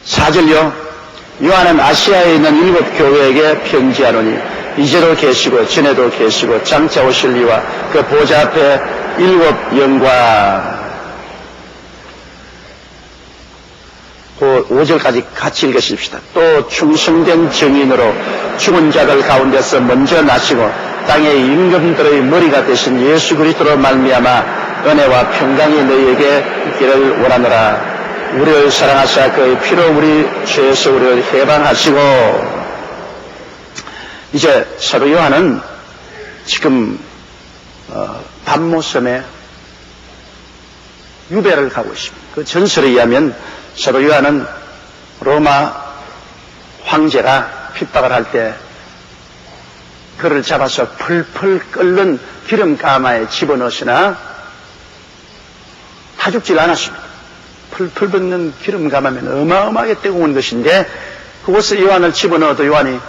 4절요. 요한은 아시아에 있는 7 교회에게 편지하노니 이제도 계시고 전에도 계시고 장차 오실 이와 그 보좌 앞에 7 영과. 그 5절까지 같이 읽으십시다. 또 충성된 증인으로 죽은 자들 가운데서 먼저 나시고 땅의 임금들의 머리가 되신 예수 그리스도로 말미암아 은혜와 평강이 너희에게 있기를 원하노라. 우리를 사랑하사 그의 피로 우리 죄에서 우리를 해방하시고. 이제 사도 요한은 지금 밤모섬에 유배를 가고 있습니다. 그 전설에 의하면 사도 요한은 로마 황제가 핍박을 할 때 그를 잡아서 풀풀 끓는 기름 가마에 집어넣으시나 타죽질 않았습니다. 풀풀 붓는 기름 가마면 어마어마하게 뜨거운 것인데 그곳에 요한을 집어넣어도 요한이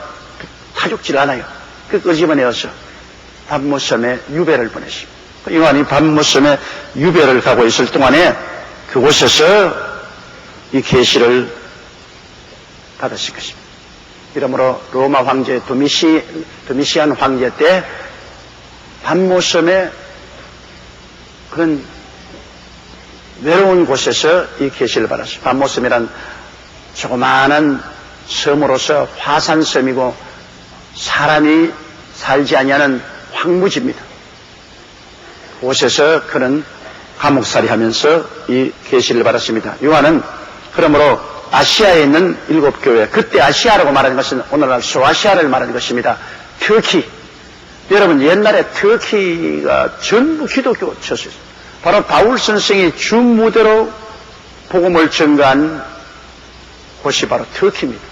타죽질 않아요. 그 끄집어내어서 밤모섬에 유배를 보냈습니다. 요한이 밤모섬에 유배를 가고 있을 동안에 그곳에서 이 계시를 받았을 것입니다. 이러므로 로마 황제 도미시안 황제 때 밤모섬에 그런 외로운 곳에서 이 계시를 받았습니다. 밤모섬이란 조그마한 섬으로서 화산섬이고 사람이 살지 아니하는 황무지입니다. 그곳에서 그는 감옥살이 하면서 이 계시를 받았습니다. 요한은 그러므로 아시아에 있는 7 교회, 그때 아시아라고 말하는 것은 오늘날 소아시아를 말하는 것입니다. 터키. 여러분 옛날에 터키가 전부 기독교 처소였어요. 바로 바울 선생이 주 무대로 복음을 전가한 곳이 바로 터키입니다.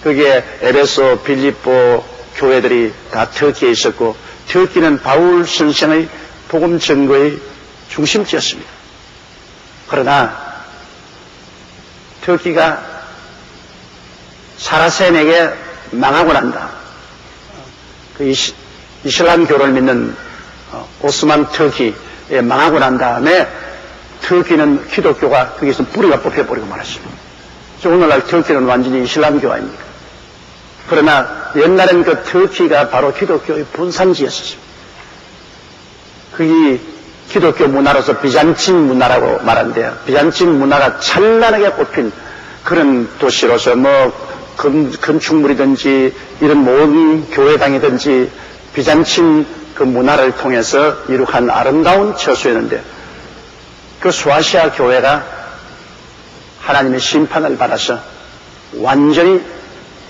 그게 에베소, 빌립보 교회들이 다 터키에 있었고 터키는 바울 선생의 복음 전거의 중심지였습니다. 그러나 터키가 사라센에게 망하고 난다. 그 이슬람교를 믿는 오스만 터키에 망하고 난 다음에 터키는 기독교가 거기서 뿌리가 뽑혀버리고 말았습니다. 오늘날 터키는 완전히 이슬람교 아닙니까? 그러나 옛날엔 그 터키가 바로 기독교의 분산지였습니다. 그게 기독교 문화로서 비잔틴 문화라고 말하는데요. 비잔틴 문화가 찬란하게 꽃핀 그런 도시로서 건축물이든지 이런 모든 교회당이든지 비잔틴 그 문화를 통해서 이룩한 아름다운 처소였는데 그 소아시아 교회가 하나님의 심판을 받아서 완전히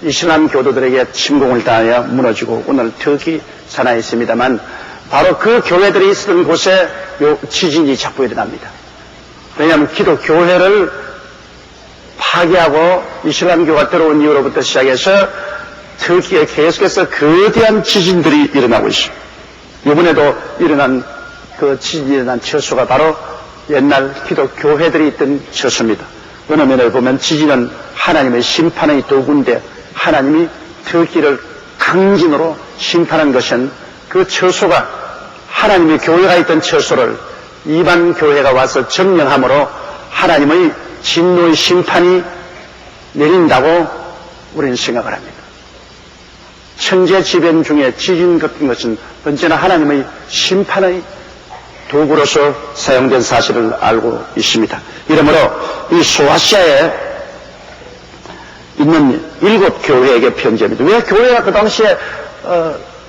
이슬람 교도들에게 침공을 당하여 무너지고 오늘 터키 산하에 있습니다만 바로 그 교회들이 있었던 곳에 지진이 자꾸 일어납니다. 왜냐하면 기독교회를 파괴하고 이슬람교가 들어온 이후로부터 시작해서 터키에 계속해서 거대한 지진들이 일어나고 있습니다. 이번에도 일어난 그 지진이 일어난 처소가 바로 옛날 기독교회들이 있던 처소입니다. 어느 면을 보면 지진은 하나님의 심판의 도구인데 하나님이 터키를 강진으로 심판한 것은 그 처소가 하나님의 교회가 있던 처소를 이반 교회가 와서 점령함으로 하나님의 진노의 심판이 내린다고 우리는 생각을 합니다. 천재지변 중에 지진 같은 것은 언제나 하나님의 심판의 도구로서 사용된 사실을 알고 있습니다. 이러므로 이 소아시아에 있는 7 교회에게 편지합니다. 왜 교회가 그 당시에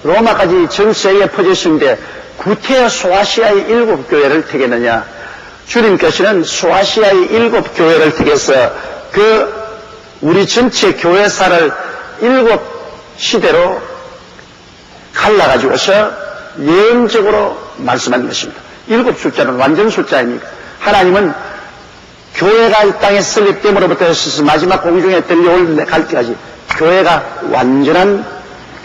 로마까지 전 세계에 퍼져 있는데 구태여 소아시아의 7 교회를 택했느냐? 주님께서는 소아시아의 7 교회를 택해서 그 우리 전체 교회사를 7 시대로 갈라가지고서 예언적으로 말씀한 것입니다. 7 숫자는 완전 숫자입니까? 하나님은 교회가 이 땅에 설립됨으로부터 해서 마지막 공중에 들려올 갈 때까지 교회가 완전한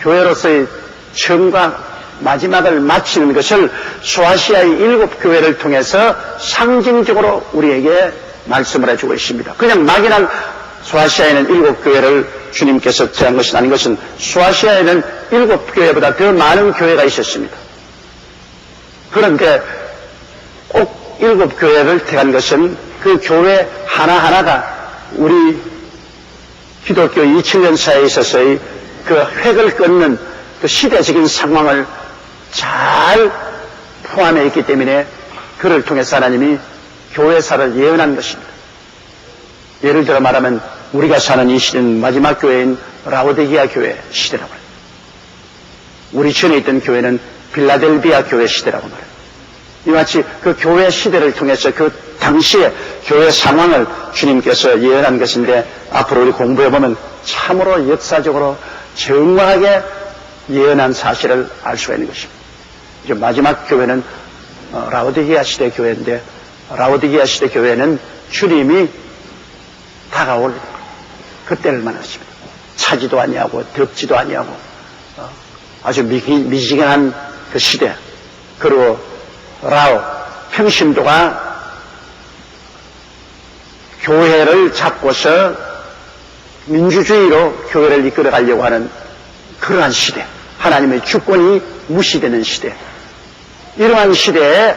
교회로서의 처음과 마지막을 마치는 것을 소아시아의 7 교회를 통해서 상징적으로 우리에게 말씀을 해주고 있습니다. 그냥 막연한 소아시아에는 7 교회를 주님께서 제한 것이 아닌 것은 소아시아에는 7 교회보다 더 많은 교회가 있었습니다. 그런데 꼭 7 교회를 택한 것은 그 교회 하나하나가 우리 기독교 2000년사에 있어서의 그 획을 끊는 그 시대적인 상황을 잘 포함해 있기 때문에 그를 통해서 하나님이 교회사를 예언한 것입니다. 예를 들어 말하면 우리가 사는 이 시대는 마지막 교회인 라오디게아 교회 시대라고 해요. 우리 전에 있던 교회는 빌라델비아 교회 시대라고 말해요. 이와 같이 그 교회 시대를 통해서 그 당시의 교회 상황을 주님께서 예언한 것인데 앞으로 우리 공부해보면 참으로 역사적으로 정확하게 예언한 사실을 알 수가 있는 것입니다. 이제 마지막 교회는 라오디게아 시대 교회인데 라오디게아 시대 교회는 주님이 다가올 그때를 말했습니다. 차지도 아니하고 덥지도 아니하고 아주 미지근한 그 시대. 그리고 라오 평신도가 교회를 잡고서 민주주의로 교회를 이끌어 가려고 하는 그러한 시대. 하나님의 주권이 무시되는 시대. 이러한 시대에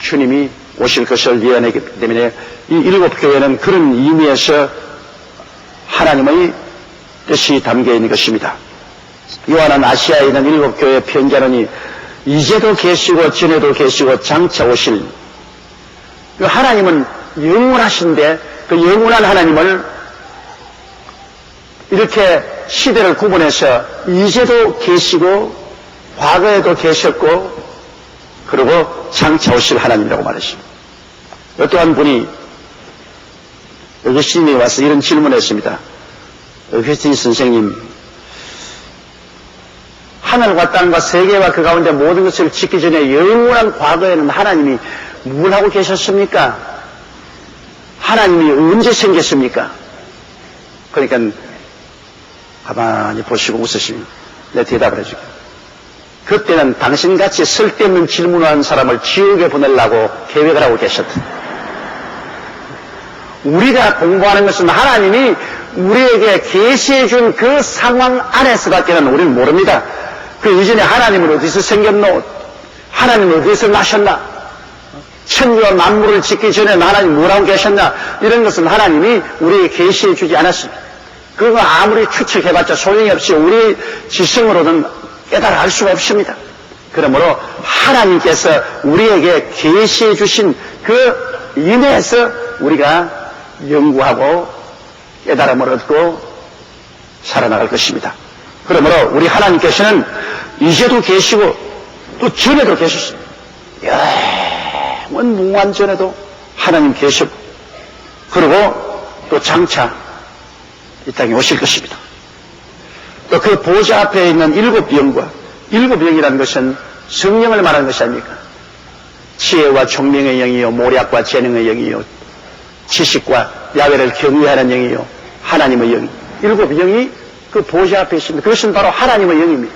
주님이 오실 것을 예언했기 때문에 이 일곱 교회는 그런 의미에서 하나님의 뜻이 담겨 있는 것입니다. 요한은 아시아에 있는 일곱 교회 편지하노니 이제도 계시고 전에도 계시고 장차 오실 하나님은 영원하신데 그 영원한 하나님을 이렇게 시대를 구분해서 이제도 계시고 과거에도 계셨고 그리고 장차 오실 하나님이라고 말했습니다. 어떠한 분이 어거스틴이 와서 이런 질문을 했습니다. 어거스틴 선생님, 하늘과 땅과 세계와 그 가운데 모든 것을 짓기 전에 영원한 과거에는 하나님이 뭘 하고 계셨습니까? 하나님이 언제 생겼습니까? 그러니까 가만히 보시고 웃으시면 내 대답을 해줄게요. 그때는 당신같이 쓸데없는 질문하는 사람을 지옥에 보내려고 계획을 하고 계셨다. 우리가 공부하는 것은 하나님이 우리에게 계시해 준 그 상황 안에서밖에는 우리는 모릅니다. 그 이전에 하나님은 어디서 생겼노? 하나님은 어디서 나셨나? 천지와 만물을 짓기 전에 하나님 뭐라고 계셨나? 이런 것은 하나님이 우리에게 계시해 주지 않았습니다. 그거 아무리 추측해봤자 소용이 없이 우리 지성으로는 깨달아 알 수가 없습니다. 그러므로 하나님께서 우리에게 계시해 주신 그 인해서 우리가 연구하고 깨달음을 얻고 살아나갈 것입니다. 그러므로 우리 하나님께서는 이제도 계시고 또 전에도 계셨습니다. 영원 무한 전에도 하나님 계셨고 그리고 또 장차 이 땅에 오실 것입니다. 또 그 보좌 앞에 있는 일곱 영과 일곱 영이라는 것은 성령을 말하는 것이 아닙니까? 지혜와 총명의 영이요 모략과 재능의 영이요 지식과 야훼를 경외하는 영이요 하나님의 영. 일곱 영이 그 보좌 앞에 있습니다. 그것은 바로 하나님의 영입니다.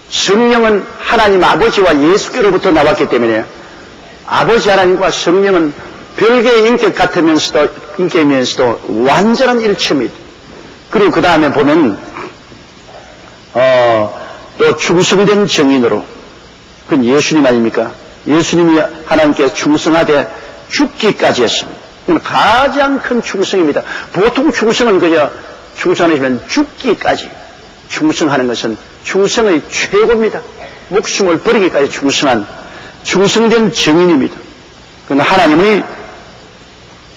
성령은 하나님 아버지와 예수께로부터 나왔기 때문에 아버지 하나님과 성령은 별개의 인격 같으면서도 인격이면서도 완전한 일체입니다. 그리고 그 다음에 보면 또 충성된 증인으로 그건 예수님 아닙니까? 예수님이 하나님께 충성하되 죽기까지 했습니다. 이건 가장 큰 충성입니다. 보통 충성은 그저 충성하시면 죽기까지 충성하는 것은 충성의 최고입니다. 목숨을 버리기까지 충성한 충성된 증인입니다. 그건 하나님의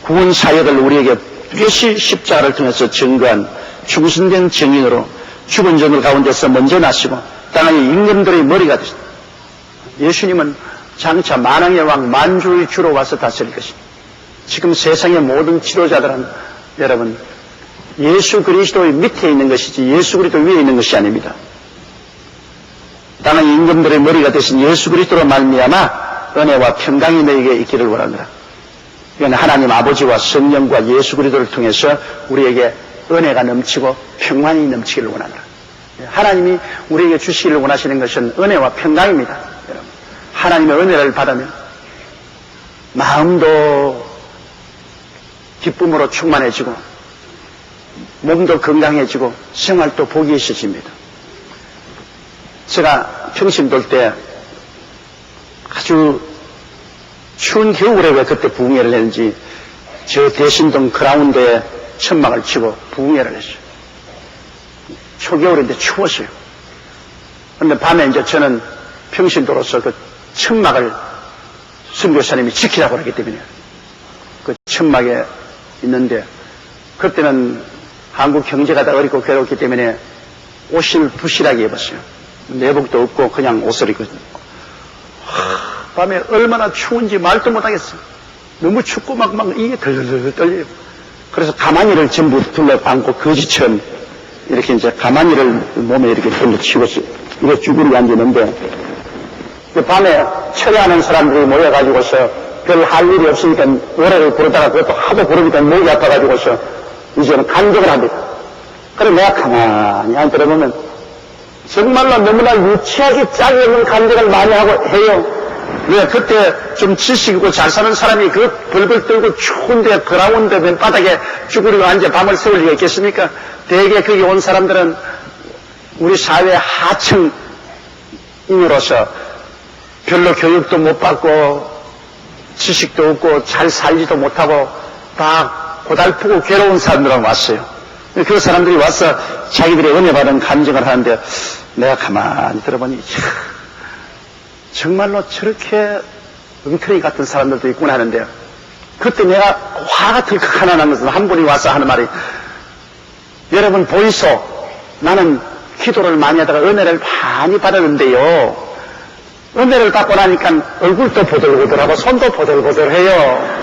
구원 사역을 우리에게 뚜렷이 십자가를 통해서 증거한 충성된 증인으로 죽은 자들 가운데서 먼저 나시고 땅의 임금들의 머리가 되셨다. 예수님은 장차 만왕의 왕 만주의 주로 와서 다스릴 것입니다. 지금 세상의 모든 지도자들은 여러분 예수 그리스도의 밑에 있는 것이지 예수 그리스도 위에 있는 것이 아닙니다. 땅의 임금들의 머리가 되신 예수 그리스도로 말미암아 은혜와 평강이 너에게 있기를 원하노라. 이건 하나님 아버지와 성령과 예수 그리스도를 통해서 우리에게 은혜가 넘치고 평안이 넘치기를 원하노라. 하나님이 우리에게 주시기를 원하시는 것은 은혜와 평강입니다. 여러분. 하나님의 은혜를 받으면 마음도 기쁨으로 충만해지고 몸도 건강해지고 생활도 복이 있어집니다. 제가 평신 돌 때 아주 추운 겨울에 왜 그때 부흥회를 했는지 저 대신동 그라운드에 천막을 치고 부흥회를 했어요. 초겨울인데 추웠어요. 그런데 밤에 이제 저는 평신도로서 그 천막을 선교사님이 지키라고 그러기 때문에 그 천막에 있는데, 그때는 한국 경제가 다 어렵고 괴롭기 때문에 옷을 부실하게 입었어요. 내복도 없고 그냥 옷을 입고. 밤에 얼마나 추운지 말도 못하겠어요. 너무 춥고 막 이게 덜덜덜 떨려요. 그래서 가마니를 전부 둘러안고 거지처럼 이렇게 이제 가마니를 몸에 이렇게 둘러치고 이렇게 쭈그리고 앉았는데, 그 밤에 철야하는 사람들이 모여가지고서 별 할 일이 없으니까 노래를 부르다가 그것도 하도 부르니까 목이 아파가지고서 이제는 간증을 합니다. 그래 내가 가만히 안 들어보면 정말로 너무나 유치하게 짝이 없는 간증을 많이 하고 해요. 내가 그때 좀 지식 있고 잘 사는 사람이 그 벌벌 떨고 추운데 그라운드 맨바닥에 쭈그리고 앉아 밤을 새울 리가 있겠습니까? 대개 거기 온 사람들은 우리 사회 하층인으로서 별로 교육도 못 받고 지식도 없고 잘 살지도 못하고 다 고달프고 괴로운 사람들하고 왔어요. 그 사람들이 와서 자기들의 은혜 받은 간증을 하는데 내가 가만히 들어보니 정말로 저렇게 엉터리 같은 사람들도 있구나 하는데, 그때 내가 화가 덜컥 하나 난 것은 한 분이 와서 하는 말이, 여러분 보이소, 나는 기도를 많이 하다가 은혜를 많이 받았는데요, 은혜를 받고 나니까 얼굴도 보들보들하고 손도 보들보들해요.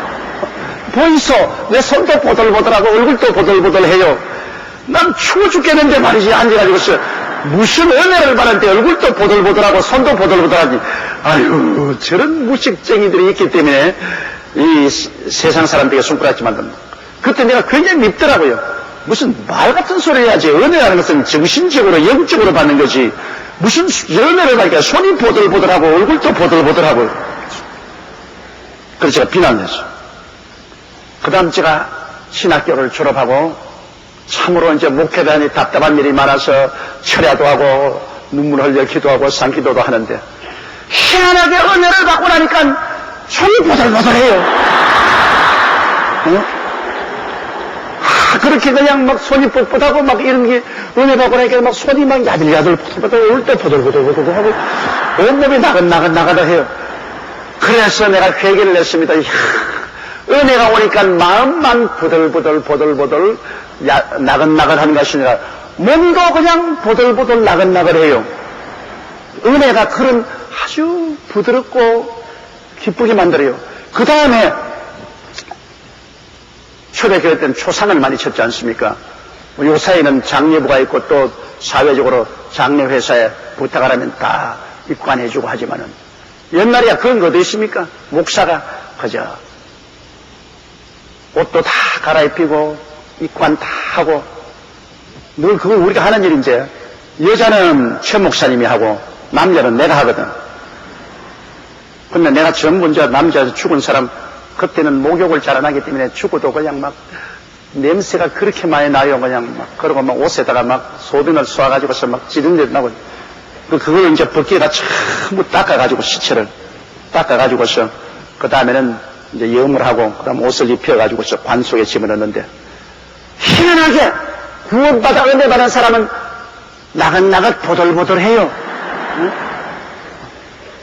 보이소, 내 손도 보들보들하고 얼굴도 보들보들해요. 난 추워 죽겠는데 말이지. 앉아가지고서 무슨 은혜를 받았는데 얼굴도 보들보들하고 손도 보들보들하지. 아유, 저런 무식쟁이들이 있기 때문에 이 세상 사람들에게 손가락질 만듭니다. 그때 내가 굉장히 밉더라고요. 무슨 말 같은 소리 해야지. 은혜라는 것은 정신적으로 영적으로 받는 거지. 무슨 은혜를 받으니까 손이 보들보들하고 얼굴도 보들보들하고. 그래서 제가 비난을 했어요. 그 다음 제가 신학교를 졸업하고 참으로 이제 목회단이 답답한 일이 많아서 철야도 하고 눈물 흘려 기도하고 산기도도 하는데, 희한하게 은혜를 받고 나니까 손이 보들보들해요. 어? 그렇게 그냥 막 손이 뻣뻣하고 막 이런 게 은혜 받고 나니까 막 손이 막 야들야들 보들보들 올 때 보들보들보들 하고 온몸이 나긋나긋 해요. 그래서 내가 회개를 했습니다. 은혜가 오니까 마음만 보들보들 나긋나긋한 것이 아니라 몸도 그냥 보들보들 나긋나긋해요. 은혜가 그런 아주 부드럽고 기쁘게 만들어요. 그 다음에 초대교회 때는 초상을 많이 쳤지 않습니까? 요사이는 장례부가 있고 또 사회적으로 장례회사에 부탁을 하면 다 입관해주고 하지만은 옛날이야 그런 거 어디 있습니까? 목사가 그저 옷도 다 갈아입히고 입관 다 하고 늘 그거 우리가 하는 일인지, 여자는 최 목사님이 하고 남자는 내가 하거든. 근데 내가 전부 이제 남자 죽은 사람 그때는 목욕을 잘 안 하기 때문에 죽어도 그냥 막 냄새가 그렇게 많이 나요. 그냥 막 그러고 막 옷에다가 막 소변을 쏘아가지고서 막 찌른 데 나고, 그걸 이제 벗기에다 전부 닦아가지고 시체를 닦아가지고서 그 다음에는 이제 염을 하고 그다음 옷을 입혀가지고서 관 속에 집어넣는데, 희한하게 구원받아 은혜 받은 사람은 나긋나긋 보들보들해요. 응?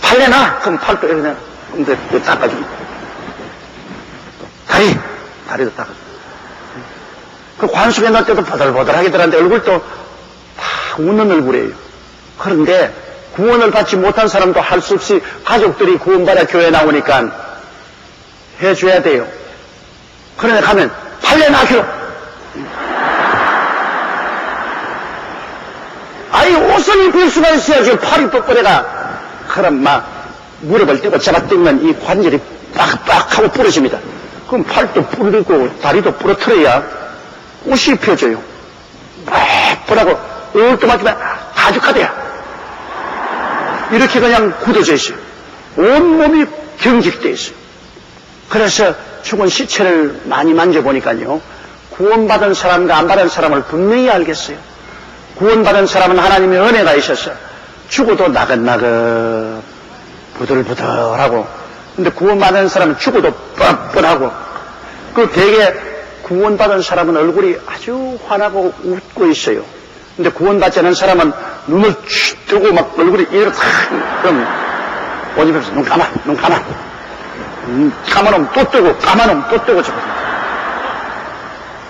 팔려나? 그럼 팔도 그냥 근데 닦아주고 다리도 닦아주고 그 관 속에 넣을 때도 보들보들하게 들었는데 얼굴도 다 웃는 얼굴이에요. 그런데 구원을 받지 못한 사람도 할 수 없이 가족들이 구원받아 교회에 나오니까 해줘야 돼요. 그러나 가면 팔려나기로. 아니 옷을 입을 수가 있어야지. 팔이 뻣뻣해가 그럼 막 무릎을 떼고 잡아당기면 이 관절이 빡빡하고 부러집니다. 그럼 팔도 부러지고 다리도 부러뜨려야 옷이 입혀져요. 뻣뻣하고 얼토막히면 가죽하대야. 이렇게 그냥 굳어져 있어요. 온몸이 경직되어 있어요. 그래서 죽은 시체를 많이 만져보니까요, 구원받은 사람과 안 받은 사람을 분명히 알겠어요. 구원받은 사람은 하나님의 은혜가 있어서 죽어도 나긋나긋 부들부들하고, 근데 구원받은 사람은 죽어도 뻔뻔하고, 그 대개 구원받은 사람은 얼굴이 아주 환하고 웃고 있어요. 근데 구원받지 않은 사람은 눈을 쭉 뜨고 막 얼굴이 이렇게 그럼 오집에서 눈 감아. 감아놓으면 또 뜨고 감아놓으면 또 뜨고 저거든요.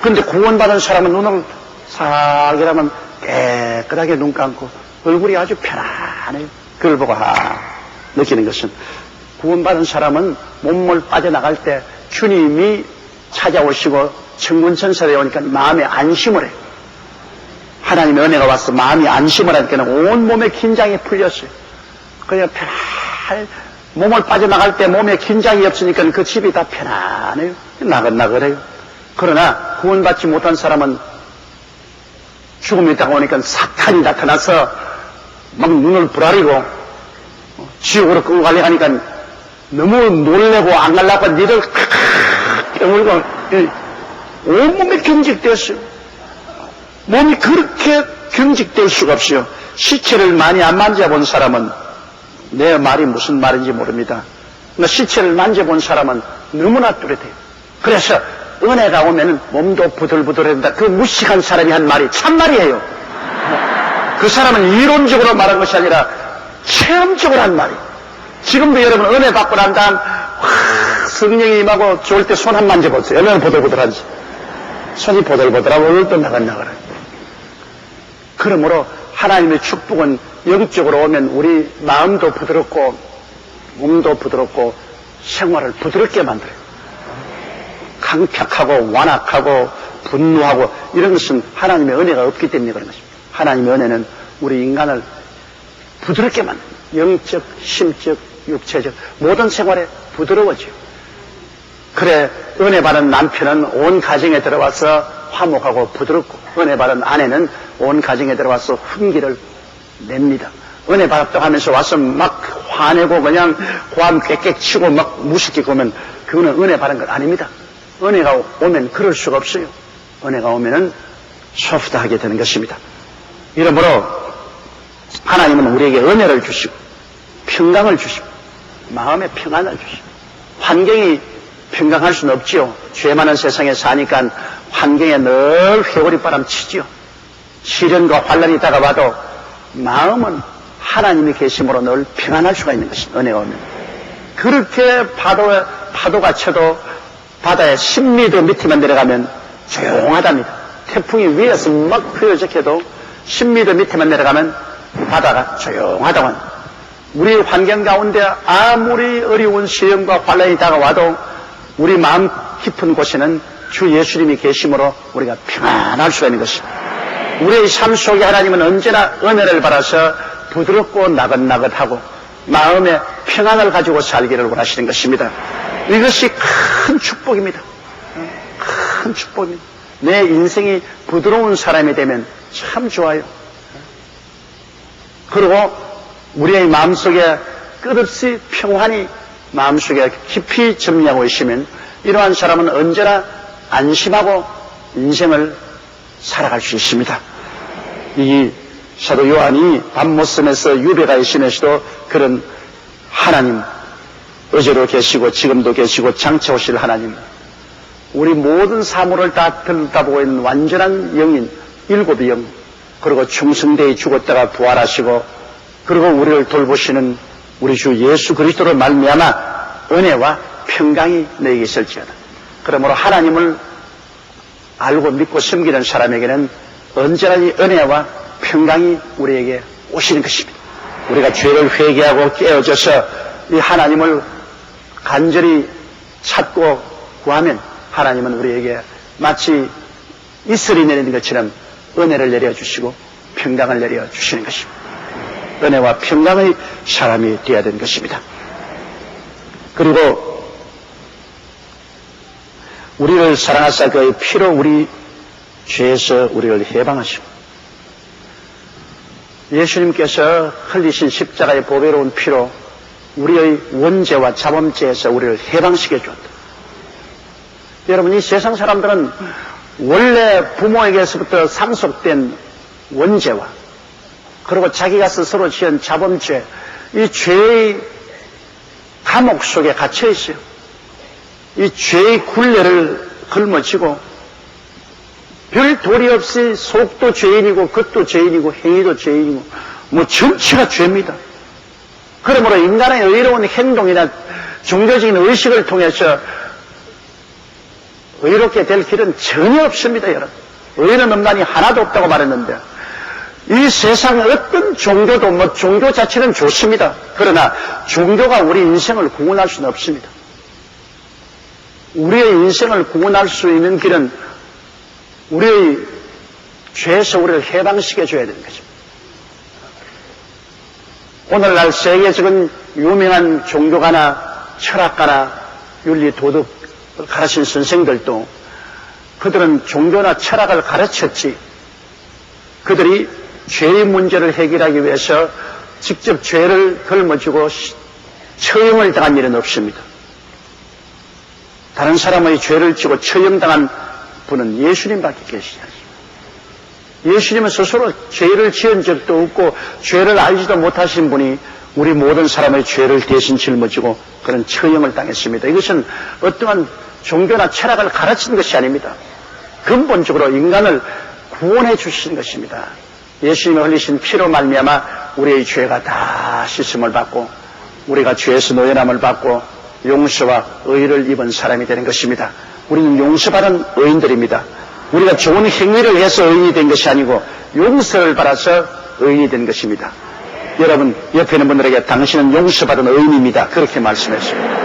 근데 구원받은 사람은 눈을 싹 이러면 깨끗하게 눈 감고 얼굴이 아주 편안해요. 그걸 보고 느끼는 것은 구원받은 사람은 몸을 빠져나갈 때 주님이 찾아오시고 천군천사에 오니까 마음에 안심을 해요. 하나님의 은혜가 와서 마음이 안심을 하니까 온몸에 긴장이 풀렸어요. 그냥 편안해. 몸을 빠져나갈 때 몸에 긴장이 없으니까 그 집이 다 편안해요. 나긋나긋해요. 그러나 구원받지 못한 사람은 죽음이 다가오니까 사탄이 나타나서 막 눈을 부라리고 지옥으로 끌고 가려고 하니까 너무 놀래고 안 가려고 니를 깨물고 온몸에 경직되었어요. 몸이 그렇게 경직될 수가 없어요. 시체를 많이 안 만져본 사람은 내 말이 무슨 말인지 모릅니다. 시체를 만져본 사람은 너무나 뚜렷해요. 그래서 은혜가 오면 몸도 부들부들해진다. 그 무식한 사람이 한 말이 참말이에요. 그 사람은 이론적으로 말한 것이 아니라 체험적으로 한 말이에요. 지금도 여러분 은혜 받고 난 다음 성령이 임하고 좋을 때 손 한 번 만져보세요. 얼마나 보들보들한지. 손이 보들보들하고 얼굴도 나긋나긋해요. 그러므로 하나님의 축복은 영적으로 오면 우리 마음도 부드럽고 몸도 부드럽고 생활을 부드럽게 만들어요. 강팍하고 완악하고 분노하고 이런 것은 하나님의 은혜가 없기 때문에 그런 것입니다. 하나님의 은혜는 우리 인간을 부드럽게 만듭니다. 영적, 심적, 육체적 모든 생활에 부드러워져요. 그래 은혜 받은 남편은 온 가정에 들어와서 화목하고 부드럽고 은혜 받은 아내는 온 가정에 들어와서 훈기를 냅니다. 은혜 받았다고 하면서 와서 막 화내고 그냥 고함 꽥꽥 치고 막 무섭게 보면 그거는 은혜 받은 건 아닙니다. 은혜가 오면 그럴 수가 없어요. 은혜가 오면은 소프트하게 되는 것입니다. 이러므로 하나님은 우리에게 은혜를 주시고 평강을 주시고 마음의 평안을 주시고 환경이 평강할 수는 없지요. 죄 많은 세상에 사니까 환경에 늘 회오리바람 치지요. 시련과 환란이 다가와도 마음은 하나님이 계심으로 늘 평안할 수가 있는 것입니다. 은혜가 오면. 그렇게 파도가 쳐도 바다의 10m 밑에만 내려가면 조용하답니다. 태풍이 위에서 막 휘어적해도 10m 밑에만 내려가면 바다가 조용하다고 합니다. 우리 환경 가운데 아무리 어려운 시련과 환란이 다가와도 우리 마음 깊은 곳에는 주 예수님이 계심으로 우리가 평안할 수가 있는 것입니다. 우리의 삶 속에 하나님은 언제나 은혜를 받아서 부드럽고 나긋나긋하고 마음의 평안을 가지고 살기를 원하시는 것입니다. 이것이 큰 축복입니다. 큰 축복입니다. 내 인생이 부드러운 사람이 되면 참 좋아요. 그리고 우리의 마음속에 끝없이 평안이 마음속에 깊이 점리하고 있으면 이러한 사람은 언제나 안심하고 인생을 살아갈 수 있습니다. 이 사도 요한이 밤모섬에서 유배가 있으면서도 그런 하나님, 어제로 계시고 지금도 계시고 장차 오실 하나님, 우리 모든 사물을 다 들여다보고 있는 완전한 영인, 일곱의 영, 그리고 충성되이 죽었다가 부활하시고 그리고 우리를 돌보시는 우리 주 예수 그리스도로 말미암아 은혜와 평강이 너에게 있을지어다. 그러므로 하나님을 알고 믿고 섬기는 사람에게는 언제나 이 은혜와 평강이 우리에게 오시는 것입니다. 우리가 죄를 회개하고 깨어져서 이 하나님을 간절히 찾고 구하면 하나님은 우리에게 마치 이슬이 내리는 것처럼 은혜를 내려주시고 평강을 내려주시는 것입니다. 은혜와 평강의 사람이 되어야 되는 것입니다. 그리고 우리를 사랑하사 그의 피로 우리 죄에서 우리를 해방하시고 예수님께서 흘리신 십자가의 보배로운 피로 우리의 원죄와 자범죄에서 우리를 해방시켜 주었다. 여러분, 이 세상 사람들은 원래 부모에게서부터 상속된 원죄와 그리고 자기가 스스로 지은 자범죄, 이 죄의 감옥 속에 갇혀 있어요. 이 죄의 굴레를 걸머지고 별 도리 없이 속도 죄인이고 겉도 죄인이고 행위도 죄인이고 뭐 전체가 죄입니다. 그러므로 인간의 의로운 행동이나 종교적인 의식을 통해서 의롭게 될 길은 전혀 없습니다, 여러분. 의는 없나니 하나도 없다고 말했는데 이 세상의 어떤 종교도 뭐 종교 자체는 좋습니다. 그러나 종교가 우리 인생을 구원할 수는 없습니다. 우리의 인생을 구원할 수 있는 길은 우리의 죄에서 우리를 해방시켜 줘야 되는 거죠. 오늘날 세계적인 유명한 종교가나 철학가나 윤리 도덕을 가르친 선생들도 그들은 종교나 철학을 가르쳤지 그들이 죄의 문제를 해결하기 위해서 직접 죄를 걸머쥐고 처형을 당한 일은 없습니다. 다른 사람의 죄를 지고 처형당한 분은 예수님밖에 계시지 않습니다. 예수님은 스스로 죄를 지은 적도 없고 죄를 알지도 못하신 분이 우리 모든 사람의 죄를 대신 짊어지고 그런 처형을 당했습니다. 이것은 어떠한 종교나 철학을 가르치는 것이 아닙니다. 근본적으로 인간을 구원해 주시는 것입니다. 예수님이 흘리신 피로 말미암아 우리의 죄가 다 씻음을 받고 우리가 죄에서 노연함을 받고 용서와 의를 입은 사람이 되는 것입니다. 우리는 용서받은 의인들입니다. 우리가 좋은 행위를 해서 의인이 된 것이 아니고 용서를 받아서 의인이 된 것입니다. 여러분 옆에 있는 분들에게 당신은 용서받은 의인입니다. 그렇게 말씀했습니다.